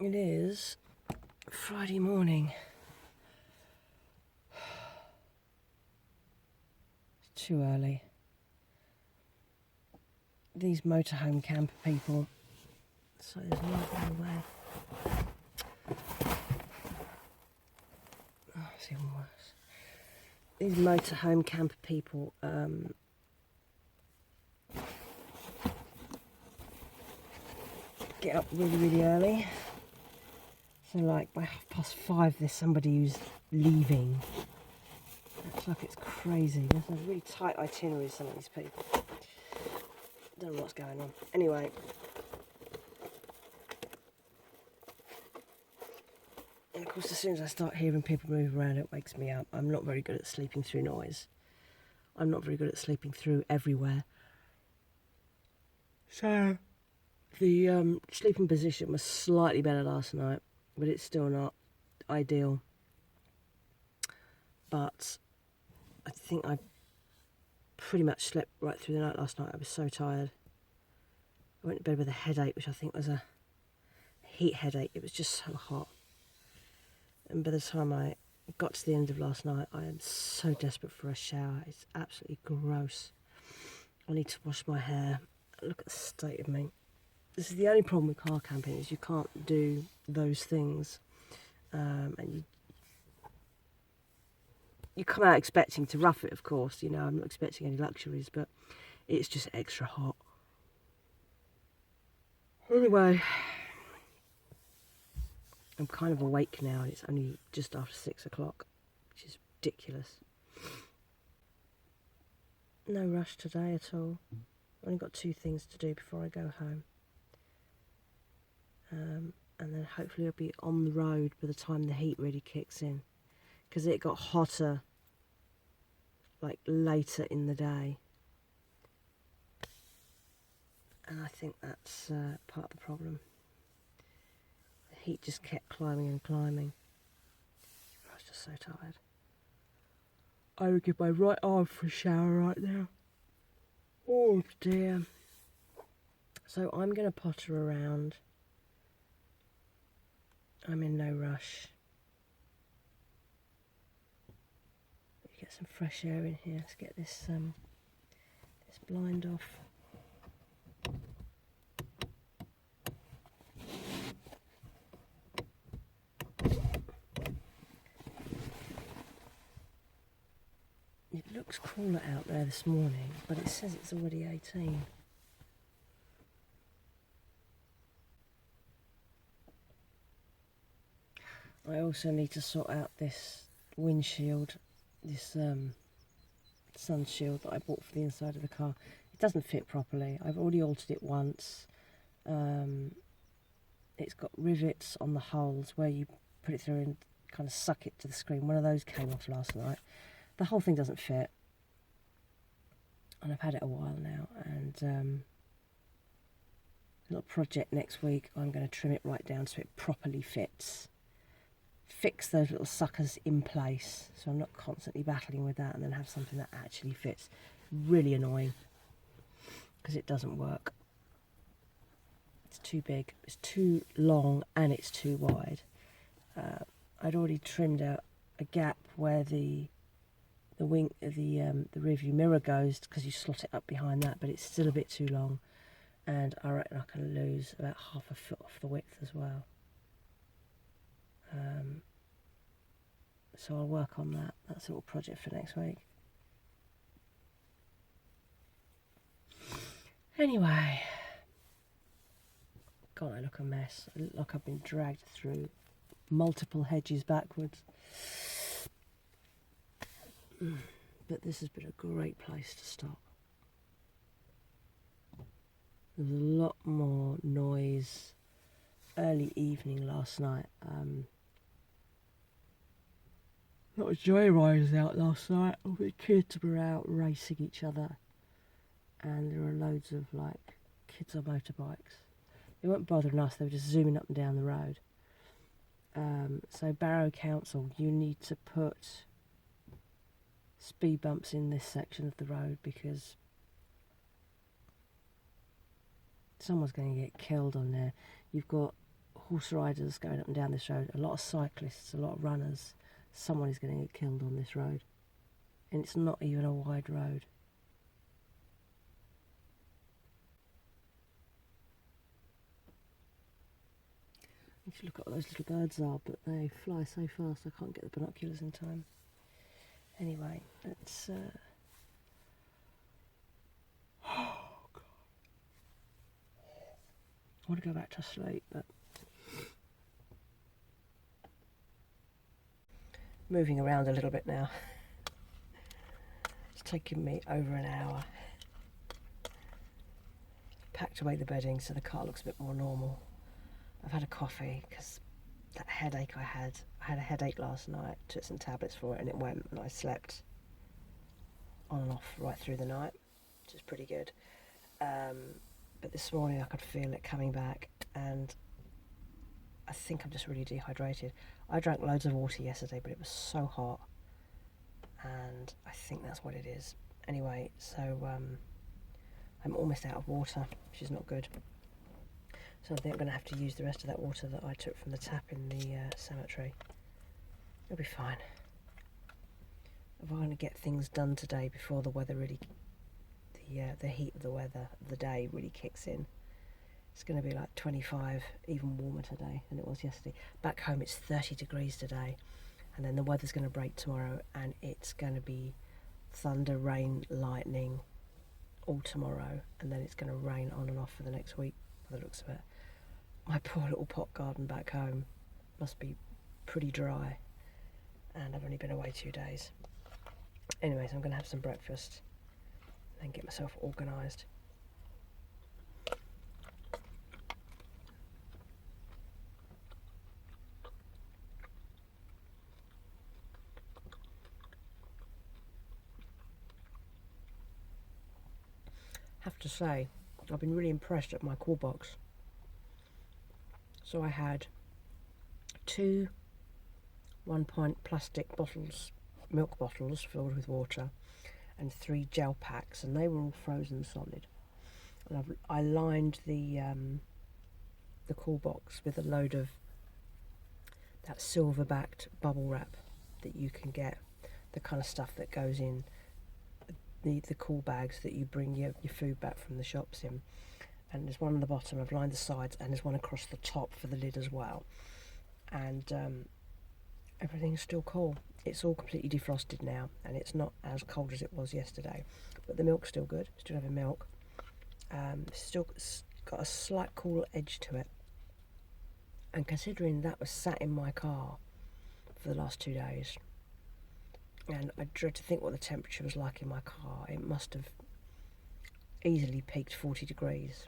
It is Friday morning. It's too early. These motorhome camper people. So there's light in the way. Oh, it's even worse. These motorhome camper people get up really, really early. So like by 5:30 there's somebody who's leaving. It's like it's crazy. There's a really tight itinerary with some of these people. Don't know what's going on. Anyway. And of course as soon as I start hearing people move around it wakes me up. I'm not very good at sleeping through noise. I'm not very good at sleeping through everywhere. So the sleeping position was slightly better last night, but it's still not ideal. But I think I pretty much slept right through the night last night. I was so tired. I went to bed with a headache, which I think was a heat headache. It was just so hot. And by the time I got to the end of last night, I am so desperate for a shower. It's absolutely gross. I need to wash my hair. Look at the state of me. This is the only problem with car camping, is you can't do those things. And you come out expecting to rough it, of course. You know, I'm not expecting any luxuries, but it's just extra hot. Anyway, I'm kind of awake now. It's only just after 6 o'clock, which is ridiculous. No rush today at all. Only got 2 things to do before I go home. And then hopefully I'll be on the road by the time the heat really kicks in. Because it got hotter, like, later in the day. And I think that's part of the problem. The heat just kept climbing and climbing. I was just so tired. I would give my right arm for a shower right now. Oh dear. So I'm going to potter around. I'm in no rush. Get some fresh air in here. Let's get this this blind off. It looks cooler out there this morning, but it says it's already 18. I also need to sort out this windshield, this sun shield that I bought for the inside of the car. It doesn't fit properly. I've already altered it once. It's got rivets on the holes where you put it through and kind of suck it to the screen. One of those came off last night. The whole thing doesn't fit. And I've had it a while now. And a little project next week. I'm going to trim it right down so it properly fits. Fix those little suckers in place so I'm not constantly battling with that, and then have something that actually fits. Really annoying because it doesn't work. It's too big, it's too long, and it's too wide. I'd already trimmed out a gap where the rear view mirror goes, because you slot it up behind that, but it's still a bit too long, and I reckon I can lose about half a foot off the width as well. So I'll work on that. That's a little project for next week. Anyway, God, I look a mess. I look like I've been dragged through multiple hedges backwards. But this has been a great place to stop. There was a lot more noise early evening last night. A lot of joyriders out last night. All the kids were out racing each other, and there were loads of like kids on motorbikes. They weren't bothering us, they were just zooming up and down the road. So Barrow Council, you need to put speed bumps in this section of the road, because someone's going to get killed on there. You've got horse riders going up and down this road, a lot of cyclists, a lot of runners. Someone is going to get killed on this road. And it's not even a wide road. You should look at what those little birds are, but they fly so fast I can't get the binoculars in time. Anyway, let's... Oh, God. I want to go back to sleep, but... Moving around a little bit now. It's taken me over an hour. Packed away the bedding so the car looks a bit more normal. I've had a coffee because that headache I had a headache last night, took some tablets for it and it went, and I slept on and off right through the night, which is pretty good. But this morning I could feel it coming back, and I think I'm just really dehydrated. I drank loads of water yesterday, but it was so hot, and I think that's what it is. Anyway, so I'm almost out of water, which is not good. So I think I'm going to have to use the rest of that water that I took from the tap in the cemetery. It'll be fine. If I want to get things done today before the weather really, the heat of the weather of the day really kicks in, it's going to be like 25, even warmer today than it was yesterday. Back home it's 30 degrees today, and then the weather's going to break tomorrow, and it's going to be thunder, rain, lightning all tomorrow, and then it's going to rain on and off for the next week by the looks of it. My poor little pot garden back home must be pretty dry, and I've only been away 2 days. Anyways, I'm going to have some breakfast and get myself organised. Have to say, I've been really impressed at my call box. So I had 2 1-pint plastic bottles, milk bottles filled with water, and 3 gel packs, and they were all frozen solid. And I lined the call box with a load of that silver-backed bubble wrap that you can get, the kind of stuff that goes in the call bags that you bring your food back from the shops in. And there's one on the bottom, I've lined the sides, and there's one across the top for the lid as well. And everything's still cool. It's all completely defrosted now, and it's not as cold as it was yesterday. But the milk's still good, still having milk. Still got a slight cool edge to it. And considering that was sat in my car for the last 2 days, and I dread to think what the temperature was like in my car. It must have easily peaked 40 degrees.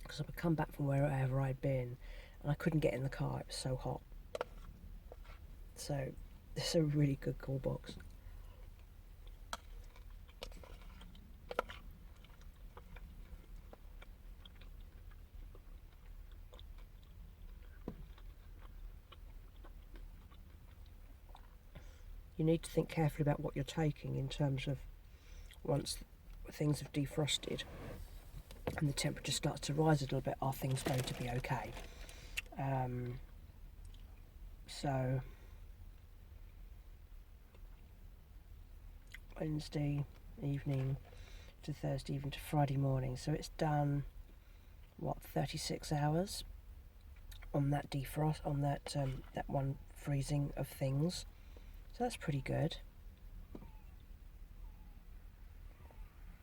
Because I would come back from wherever I'd been, and I couldn't get in the car, it was so hot. So, it's a really good call box. You need to think carefully about what you're taking in terms of once things have defrosted and the temperature starts to rise a little bit, are things going to be okay? So Wednesday evening to Thursday evening to Friday morning, so it's done 36 hours on that defrost, on that one freezing of things, so that's pretty good.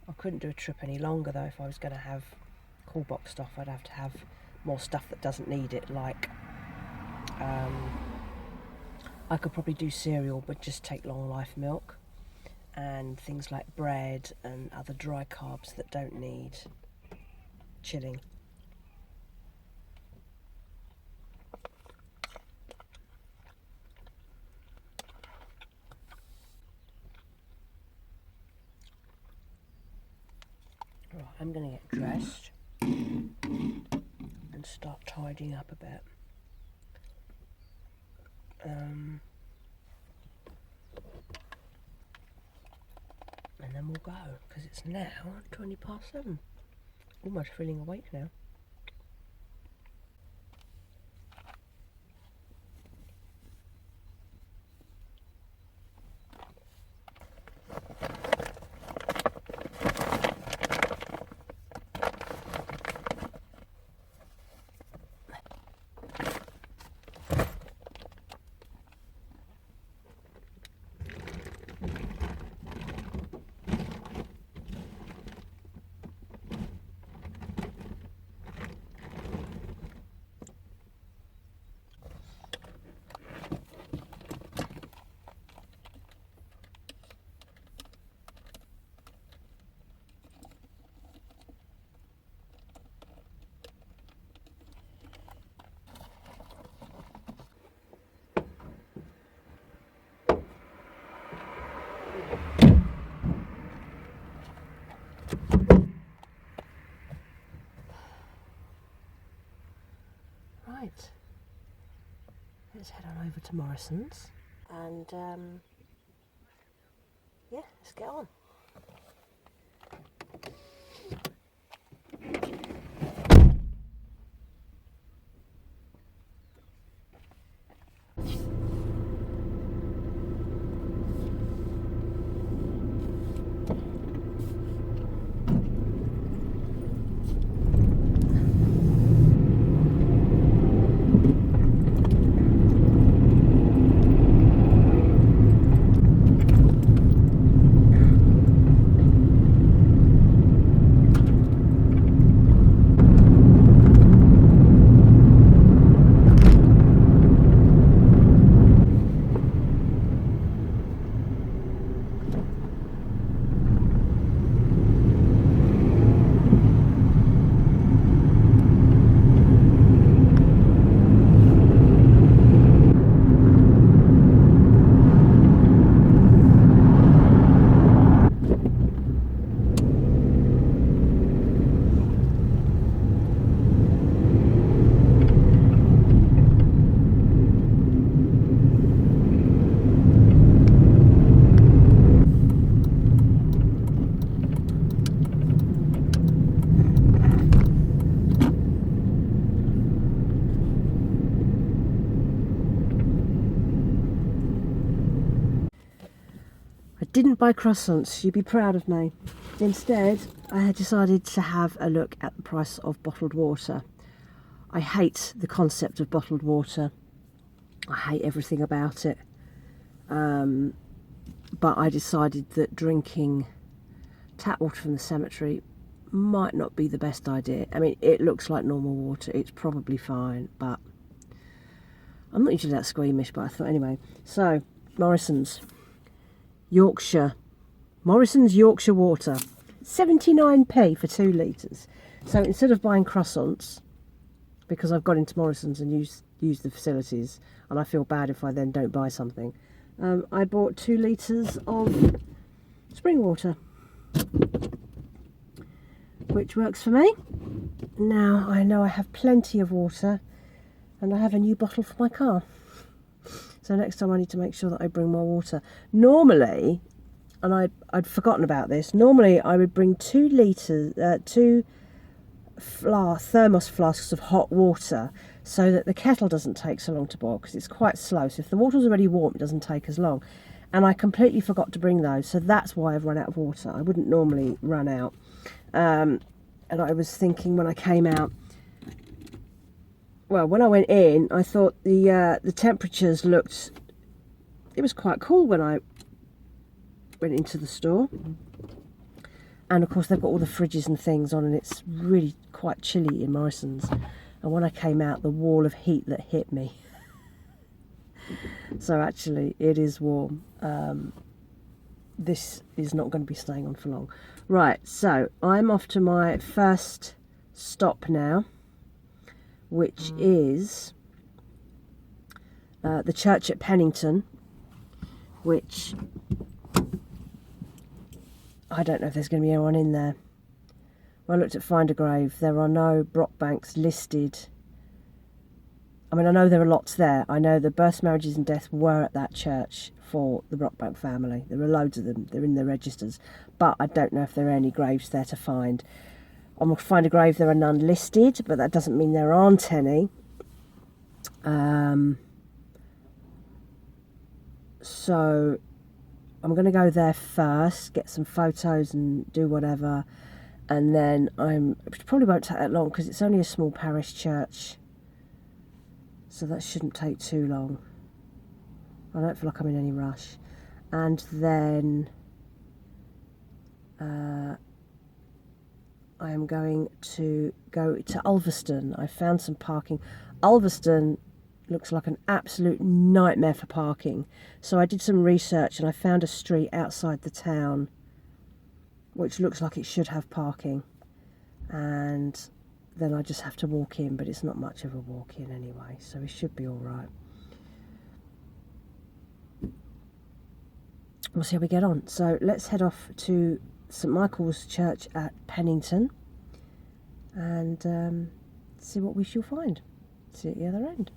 I couldn't do a trip any longer though. If I was going to have call box stuff, I'd have to have more stuff that doesn't need it, like I could probably do cereal but just take long life milk, and things like bread and other dry carbs that don't need chilling. Right, I'm going to get dressed and start tidying up a bit. And then we'll go, because it's now 7:20. Almost feeling awake now. Right, let's head on over to Morrison's and yeah, let's get on. Didn't buy croissants, you'd be proud of me. Instead, I had decided to have a look at the price of bottled water. I hate the concept of bottled water. I hate everything about it. But I decided that drinking tap water from the cemetery might not be the best idea. I mean, it looks like normal water, it's probably fine, but I'm not usually that squeamish, but I thought anyway. So, Morrison's. Yorkshire. Morrison's Yorkshire water. 79p for 2 litres. So instead of buying croissants, because I've got into Morrison's and used the facilities, and I feel bad if I then don't buy something, I bought 2 litres of spring water, which works for me. Now I know I have plenty of water, and I have a new bottle for my car. So next time I need to make sure that I bring more water. Normally, and I'd forgotten about this, normally I would bring 2 litres, 2 thermos flasks of hot water so that the kettle doesn't take so long to boil, because it's quite slow. So if the water's already warm, it doesn't take as long. And I completely forgot to bring those, so that's why I've run out of water. I wouldn't normally run out. And I was thinking when I came out, well, when I went in, I thought the temperatures looked, it was quite cool when I went into the store. And of course they've got all the fridges and things on, and it's really quite chilly in Morrison's. And when I came out, the wall of heat that hit me. So actually it is warm. This is not going to be staying on for long. Right, so I'm off to my first stop now, which is the church at Pennington, which I don't know if there's going to be anyone in there. When I looked at Find a Grave, there are no Brockbanks listed. I mean, I know there are lots there. I know the births, marriages and deaths were at that church for the Brockbank family. There are loads of them. They're in the registers. But I don't know if there are any graves there to find. On Find a Grave, there are none listed, but that doesn't mean there aren't any. So I'm going to go there first, get some photos and do whatever. And then it probably won't take that long because it's only a small parish church. So that shouldn't take too long. I don't feel like I'm in any rush. And then I am going to go to Ulverston. I found some parking. Ulverston looks like an absolute nightmare for parking. So I did some research and I found a street outside the town which looks like it should have parking. And then I just have to walk in, but it's not much of a walk in anyway, so it should be all right. we'll see how we get on. So let's head off to St Michael's Church at Pennington and see what we shall find. See you at the other end.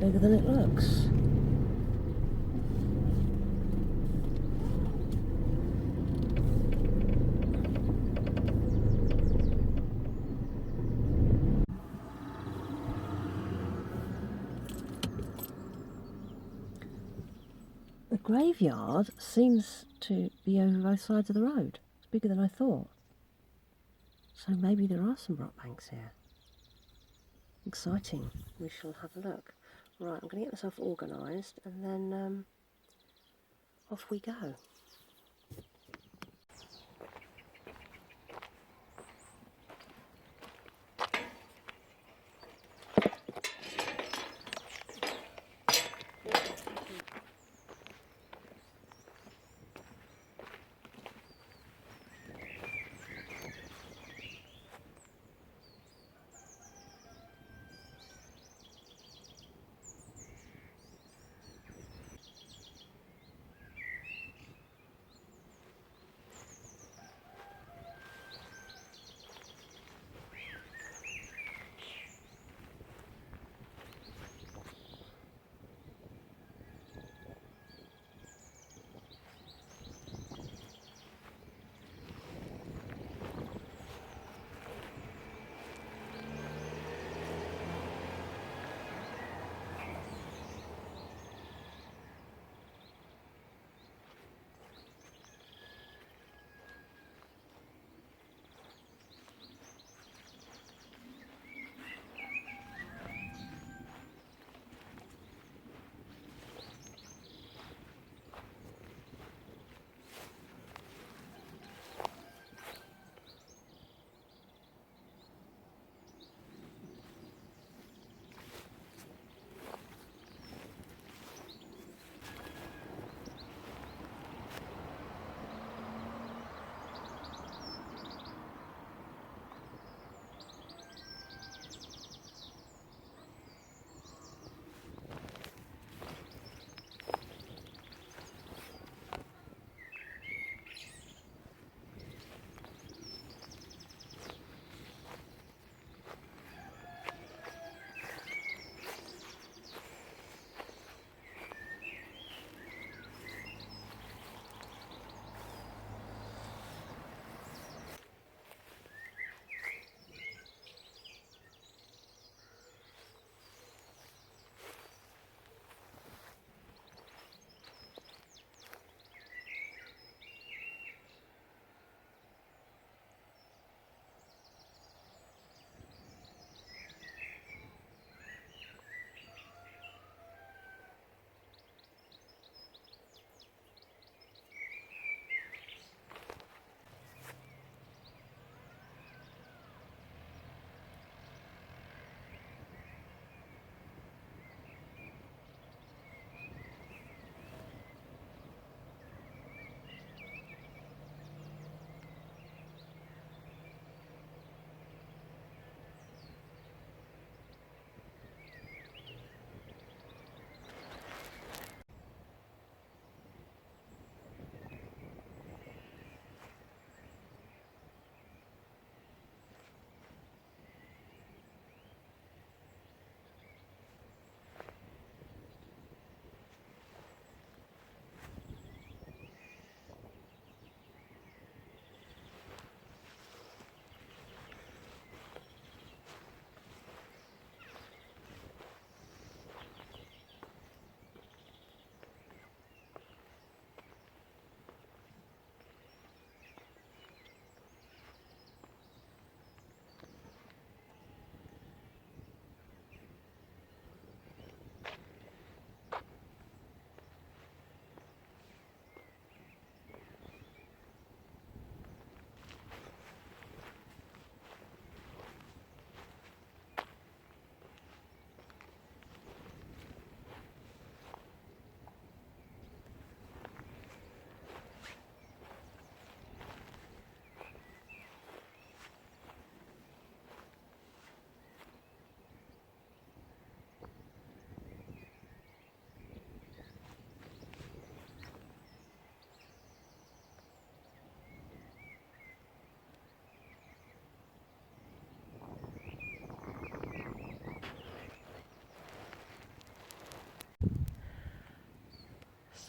bigger than it looks. The graveyard seems to be over both sides of the road. It's bigger than I thought. So maybe there are some rock banks here. Exciting. We shall have a look. Right, I'm going to get myself organised and then off we go.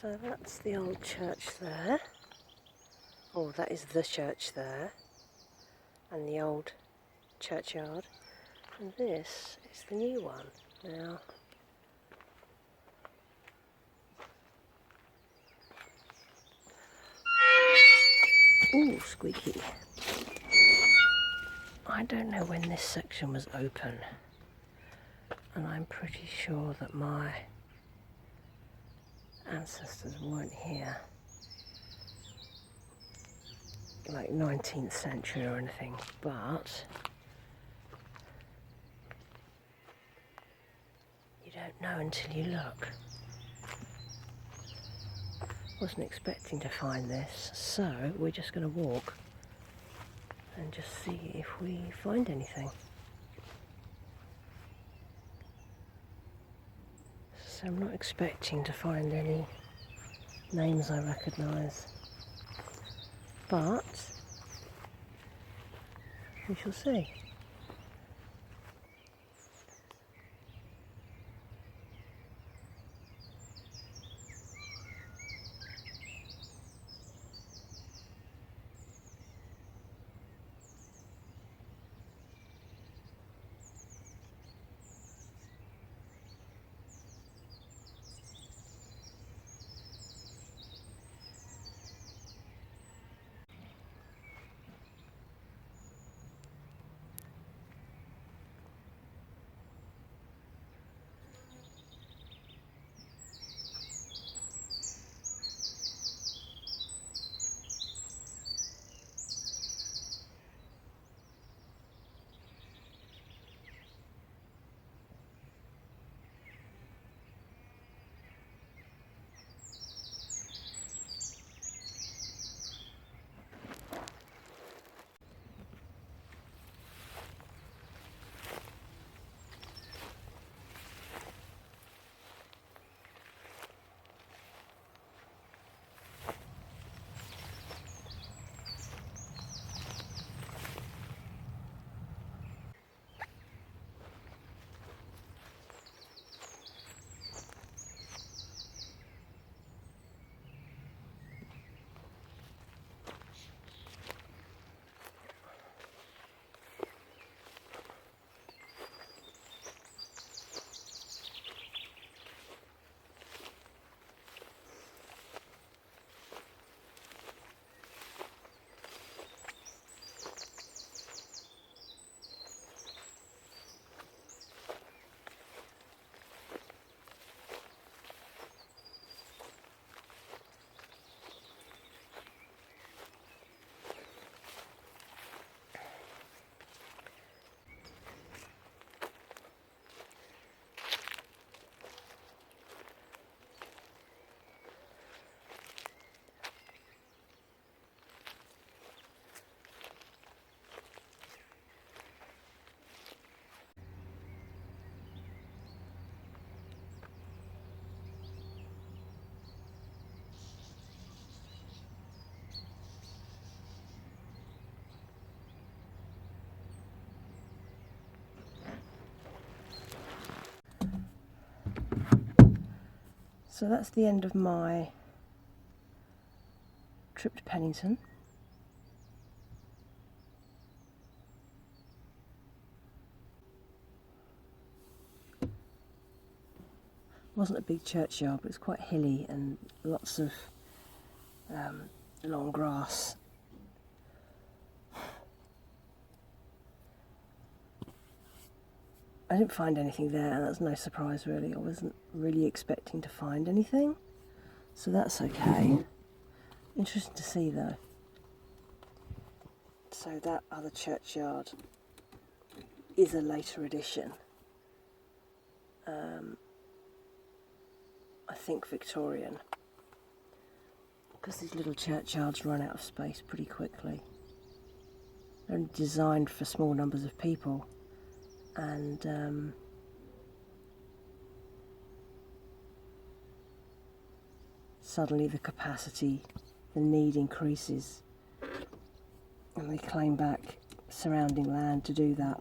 So that's the old church there. Oh, that is the church there. And the old churchyard. And this is the new one. Now, ooh, squeaky. I don't know when this section was open. And I'm pretty sure that my ancestors weren't here. Like 19th century or anything, but you don't know until you look. Wasn't expecting to find this, so we're just going to walk and just see if we find anything. So I'm not expecting to find any names I recognise, but we shall see. So that's the end of my trip to Pennington. Wasn't a big churchyard, but it was quite hilly and lots of long grass. I didn't find anything there, and that's no surprise really. I wasn't really expecting to find anything, so that's okay. Interesting to see though. So that other churchyard is a later addition. I think Victorian, because these little churchyards run out of space pretty quickly. They're only designed for small numbers of people, and suddenly the capacity, the need increases, and they claim back surrounding land to do that.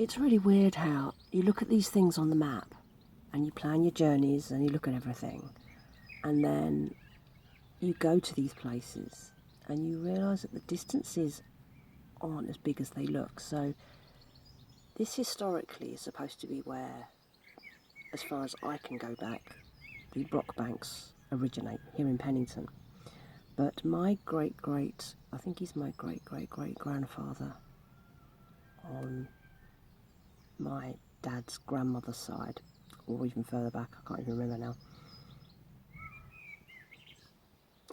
It's really weird how you look at these things on the map and you plan your journeys and you look at everything, and then you go to these places and you realise that the distances aren't as big as they look. So this historically is supposed to be where, as far as I can go back, the Brockbanks originate, here in Pennington. But my great-great, I think he's my great-great-great-grandfather on my dad's grandmother's side, or even further back, I can't even remember now.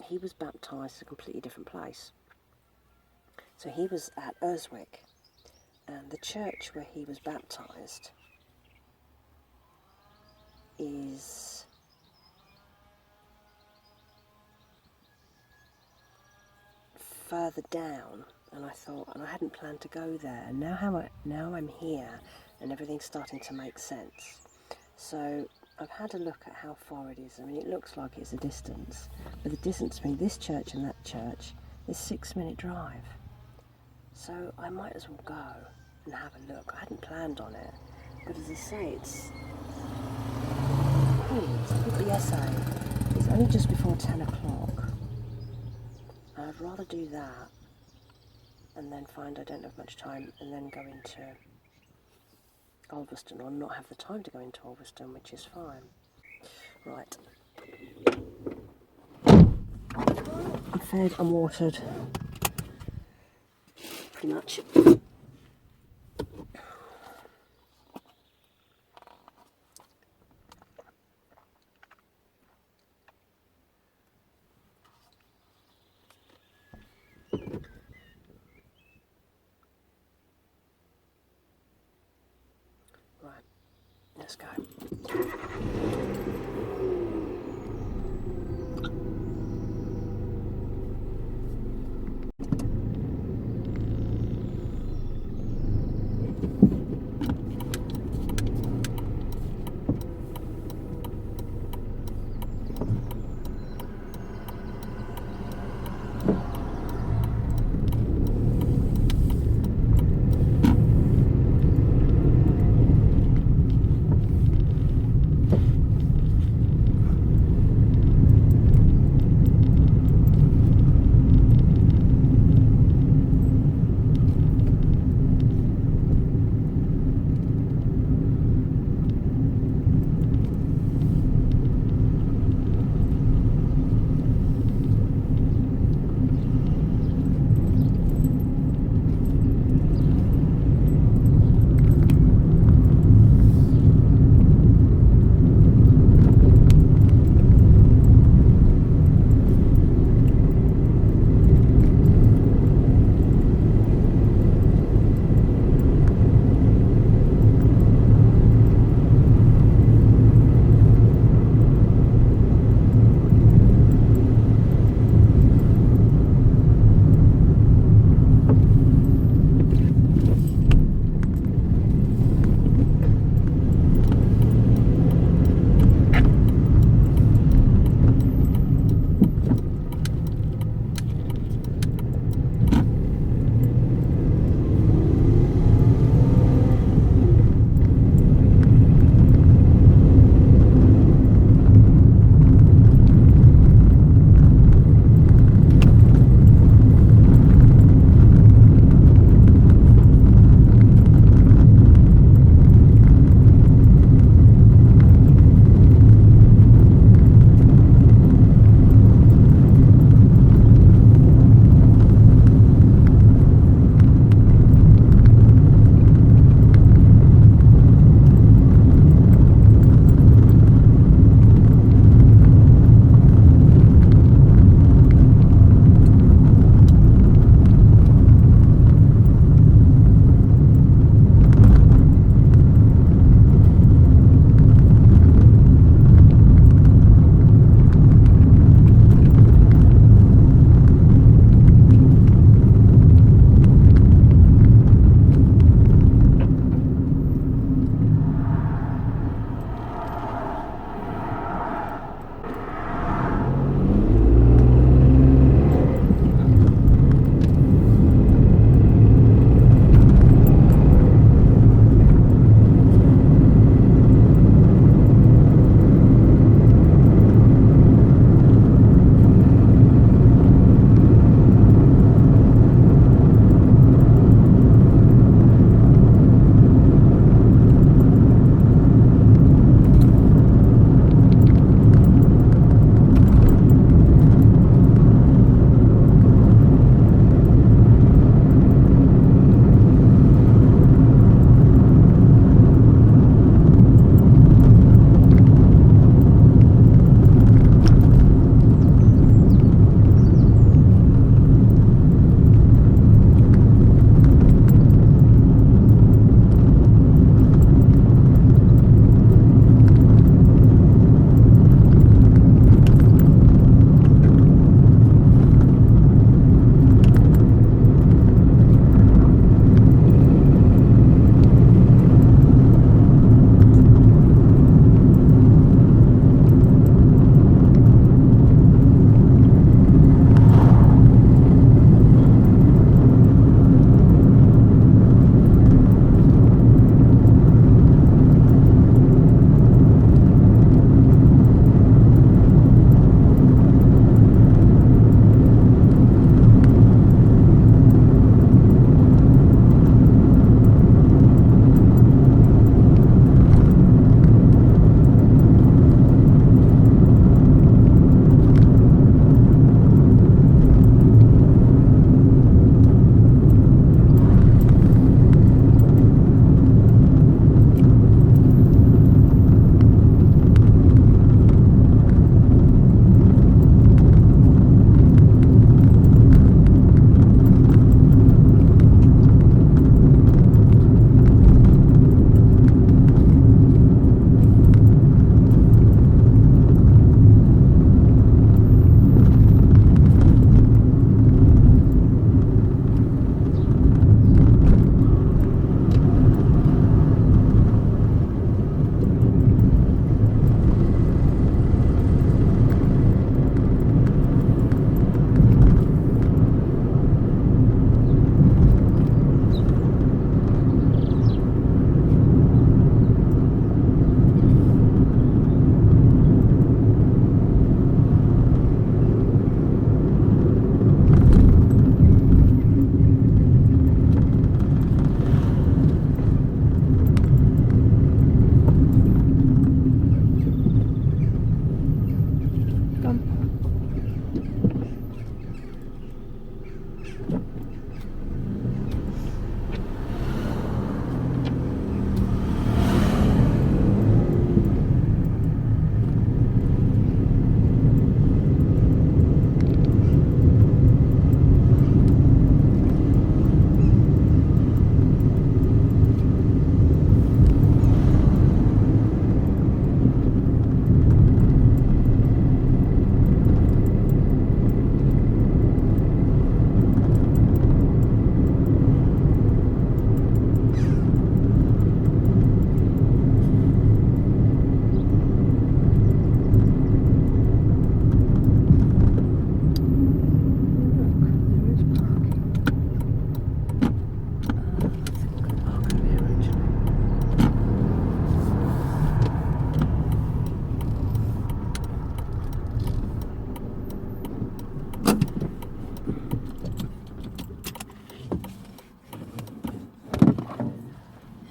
He was baptised at a completely different place. So he was at Urswick, and the church where he was baptised is further down, and I thought, and I hadn't planned to go there, and now I'm here and everything's starting to make sense. So I've had a look at how far it is. I mean, it looks like it's a distance, but the distance between this church and that church is 6-minute drive. So I might as well go and have a look. I hadn't planned on it, but as I say, it's a good BSA. It's only just before 10 o'clock. I'd rather do that and then find I don't have much time and then go into Ulverston, or not have the time to go into Ulverston, which is fine. Right. I'm fed, I'm watered. Pretty much. Right, let's go.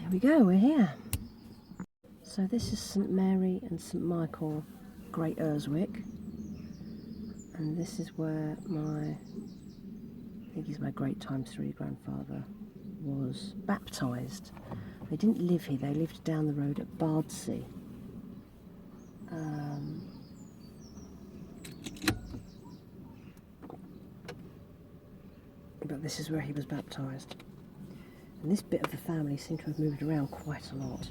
Here we go, we're here. So this is St Mary and St Michael, Great Urswick, and this is where I think he's my great ×3 grandfather was baptised. They didn't live here, they lived down the road at Bardsey. But this is where he was baptised. And this bit of the family seem to have moved around quite a lot.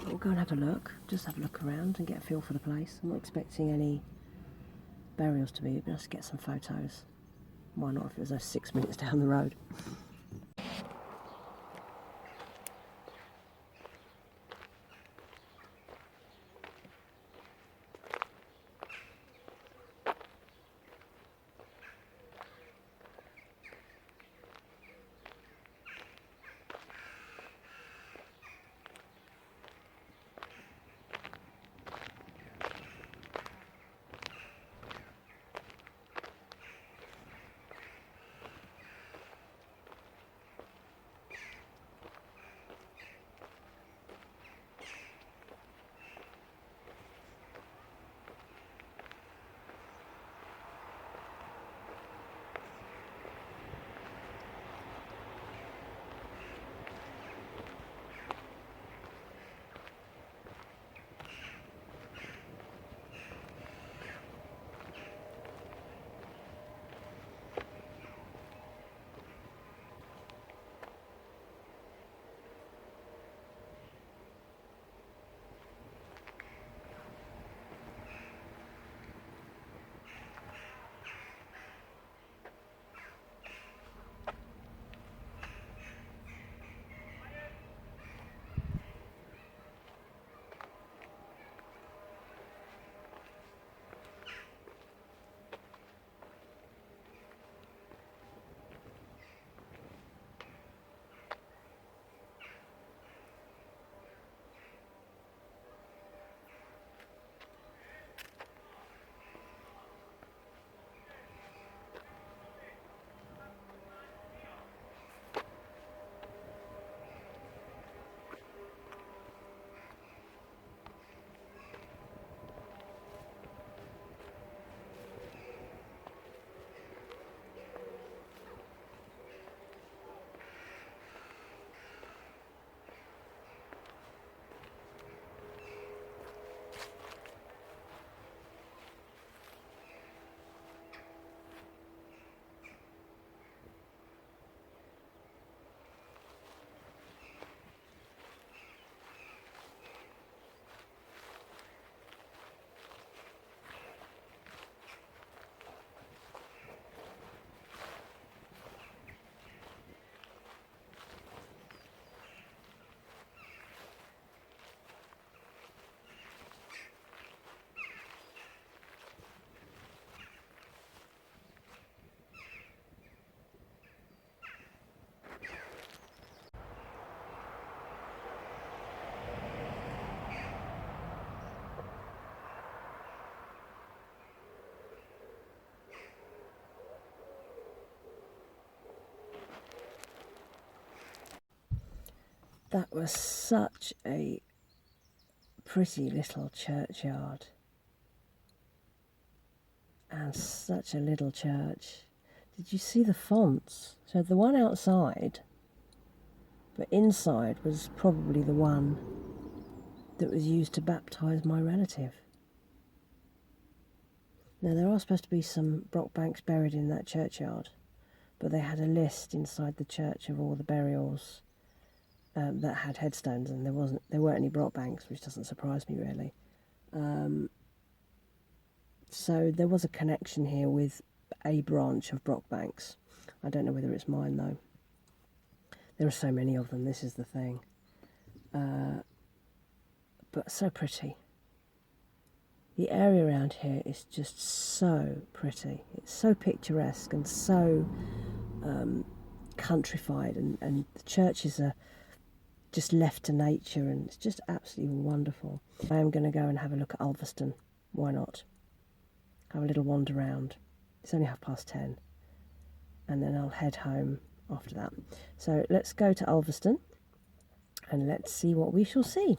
We'll go and have a look, just have a look around and get a feel for the place. I'm not expecting any burials to be, but just get some photos. Why not if it was 6 minutes down the road? That was such a pretty little churchyard and such a little church. Did you see the fonts? So the one outside, but inside was probably the one that was used to baptise my relative. Now there are supposed to be some Brockbanks buried in that churchyard, but they had a list inside the church of all the burials that had headstones, and there weren't any Brockbanks, which doesn't surprise me really. So there was a connection here with a branch of Brockbanks. I don't know whether it's mine though. There are so many of them, this is the thing. But so pretty. The area around here is just so pretty. It's so picturesque and so countrified, and the churches are just left to nature, and it's just absolutely wonderful. I am going to go and have a look at Ulverston. Why not? Have a little wander round. It's only 10:30, and then I'll head home after that. So let's go to Ulverston and let's see what we shall see.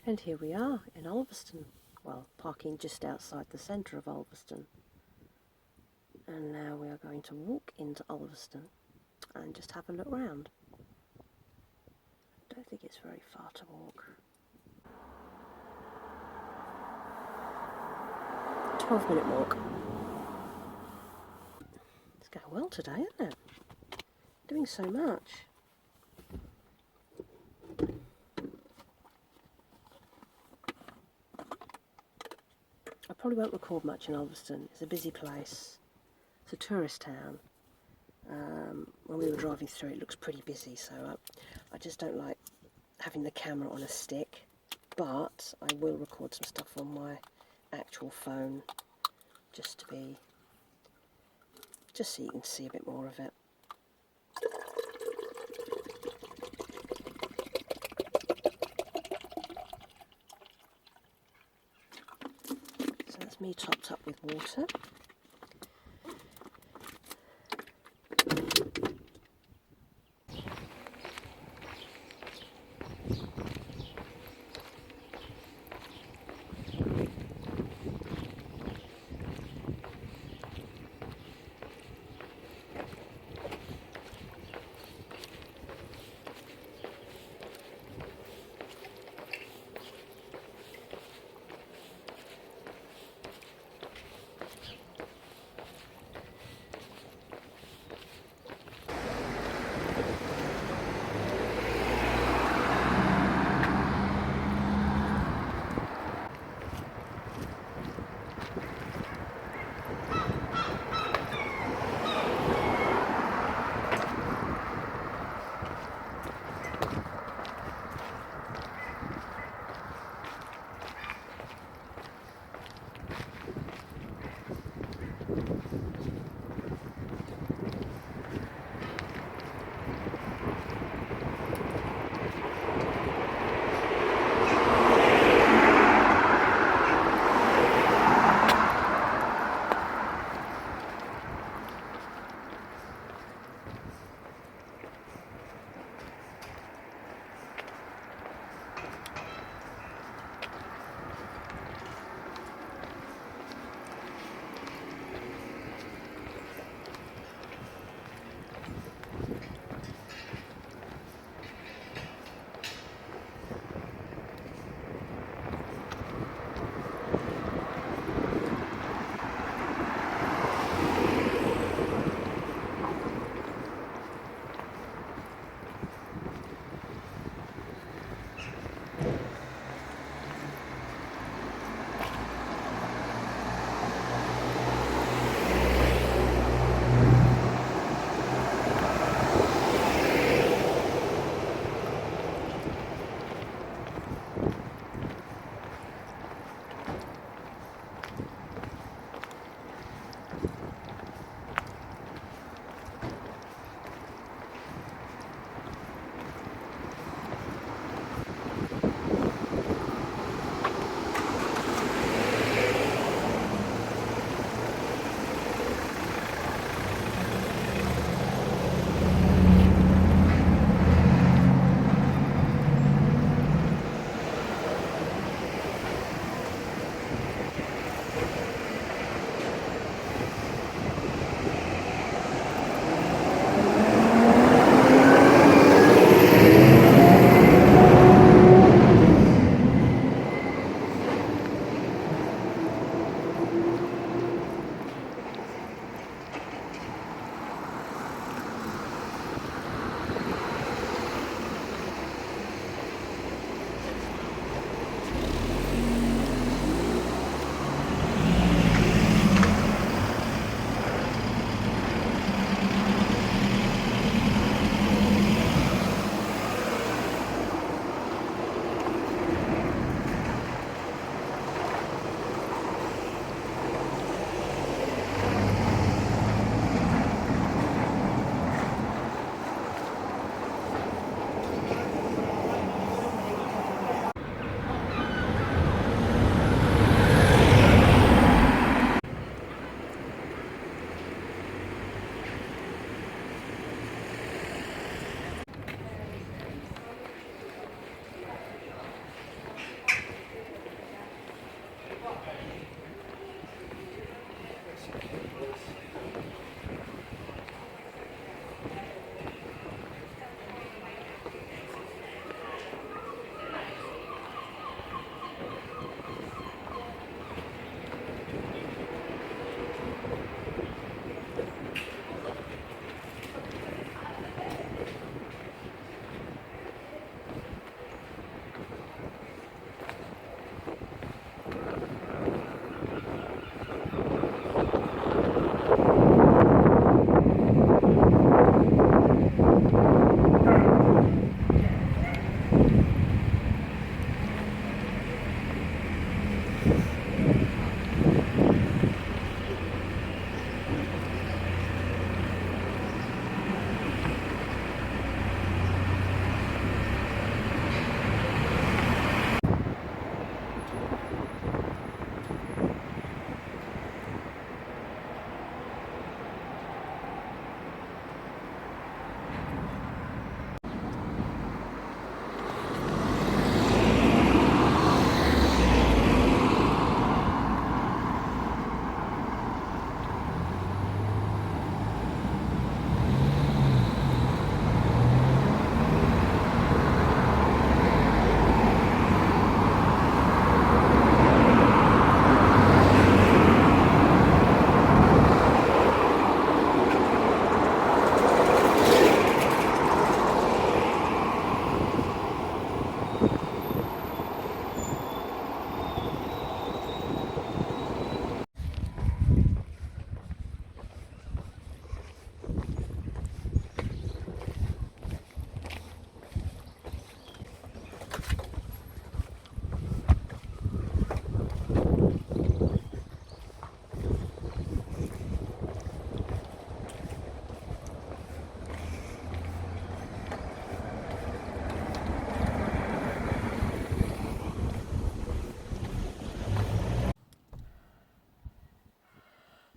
And here we are in Ulverston, well, parking just outside the centre of Ulverston. And now we are going to walk into Ulverston and just have a look round. I don't think it's very far to walk. 12-minute walk. It's going well today, isn't it? Doing so much. I probably won't record much in Ulverston. It's a busy place. It's a tourist town. When we were driving through, it looks pretty busy, so I just don't like having the camera on a stick. But I will record some stuff on my actual phone, just so you can see a bit more of it. So that's me topped up with water.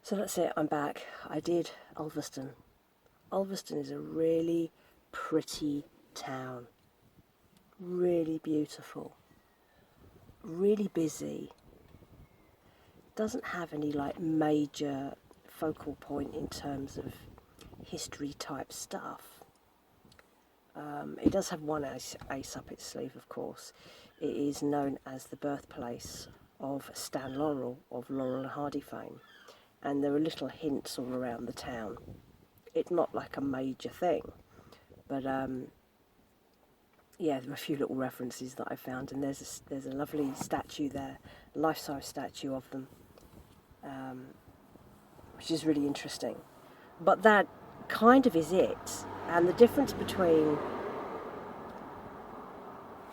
So that's it, I'm back. I did Ulverston. Ulverston is a really pretty town. Really beautiful. Really busy. Doesn't have any like major focal point in terms of history type stuff. It does have one ace up its sleeve, of course. It is known as the birthplace of Stan Laurel of Laurel and Hardy fame. And there are little hints all around the town. It's not like a major thing, but yeah, there are a few little references that I found, and there's a lovely statue there, a life-size statue of them, which is really interesting. But that kind of is it, and the difference between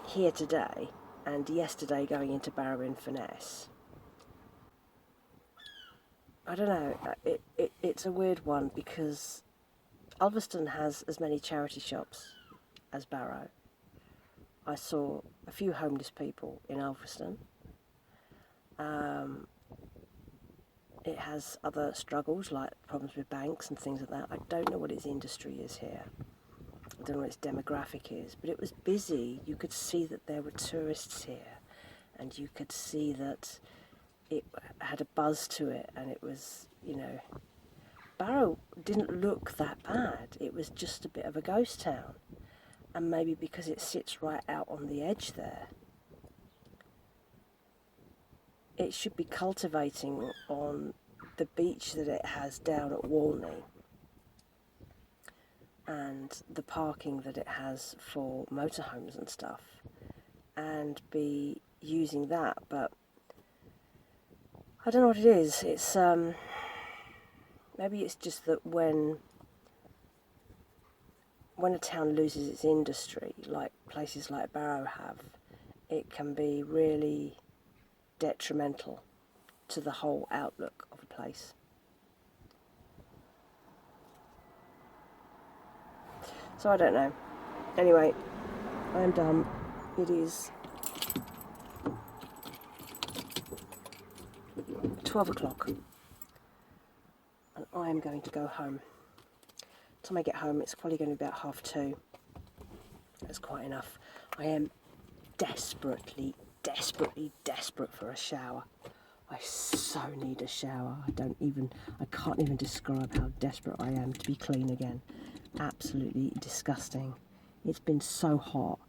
here today and yesterday going into Barrow-in-Furness, I don't know, it's a weird one because Ulverston has as many charity shops as Barrow. I saw a few homeless people in Ulverston. It has other struggles like problems with banks and things like that. I don't know what its industry is here. I don't know what its demographic is, but it was busy. You could see that there were tourists here, and you could see that it had a buzz to it, and it was, you know, Barrow didn't look that bad. It was just a bit of a ghost town, and maybe because it sits right out on the edge there, it should be cultivating on the beach that it has down at Walney and the parking that it has for motorhomes and stuff, and be using that. But I don't know what it is. It's maybe it's just that when a town loses its industry, like places like Barrow have, it can be really detrimental to the whole outlook of a place. So I don't know. Anyway, I'm done. It is 12 o'clock and I am going to go home. By the time I get home, it's probably going to be about 2:30. That's quite enough. I am desperate for a shower. I so need a shower. I can't even describe how desperate I am to be clean again. Absolutely disgusting. It's been so hot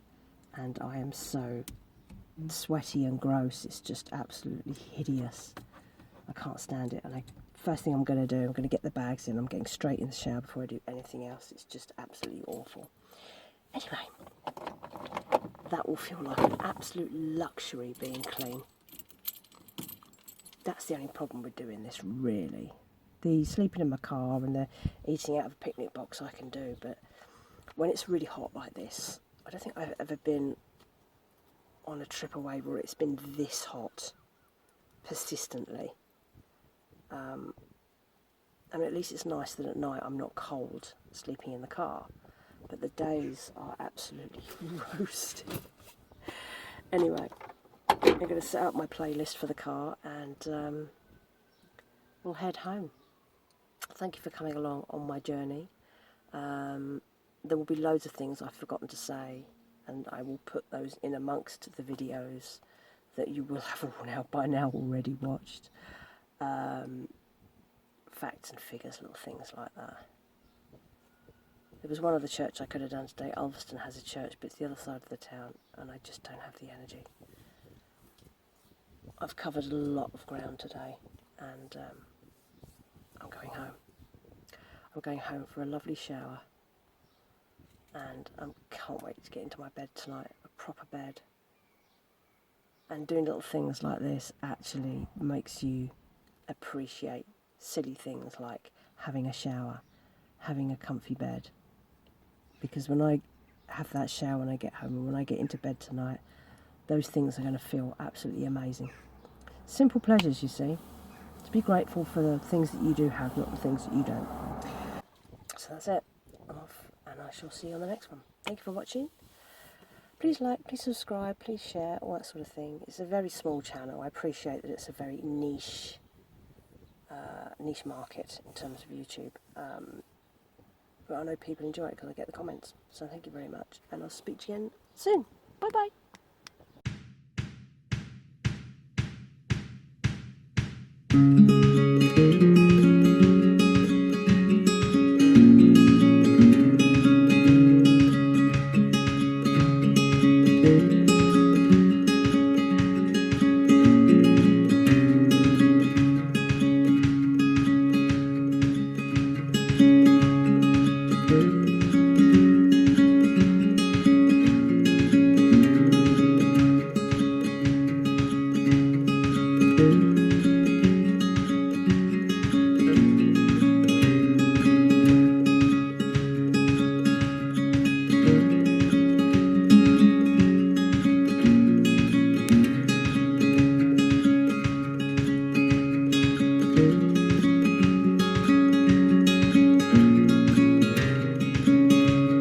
and I am so sweaty and gross. It's just absolutely hideous. I can't stand it. And first thing I'm going to do, I'm going to get the bags in. I'm getting straight in the shower before I do anything else. It's just absolutely awful. Anyway, that will feel like an absolute luxury being clean. That's the only problem with doing this, really. The sleeping in my car and the eating out of a picnic box I can do, but when it's really hot like this, I don't think I've ever been on a trip away where it's been this hot persistently. I mean, at least it's nice that at night I'm not cold sleeping in the car, but the days are absolutely roasting. Anyway, I'm going to set up my playlist for the car and we'll head home. Thank you for coming along on my journey. There will be loads of things I've forgotten to say, and I will put those in amongst the videos that you will have all now by now already watched. Facts and figures, little things like that. There was one other church I could have done today. Ulverston has a church, but it's the other side of the town, and I just don't have the energy. I've covered a lot of ground today, and I'm going home. I'm going home for a lovely shower, and I can't wait to get into my bed tonight, a proper bed. And doing little things like this actually makes you appreciate silly things like having a shower, having a comfy bed. Because when I have that shower when I get home and when I get into bed tonight, those things are going to feel absolutely amazing. Simple pleasures, you see. To be grateful for the things that you do have, not the things that you don't. So that's it. I'm off, and I shall see you on the next one. Thank you for watching. Please like, please subscribe, please share, all that sort of thing. It's a very small channel. I appreciate that it's a very niche market in terms of YouTube. But I know people enjoy it because I get the comments. So thank you very much, and I'll speak to you again soon. Bye bye. Thank you.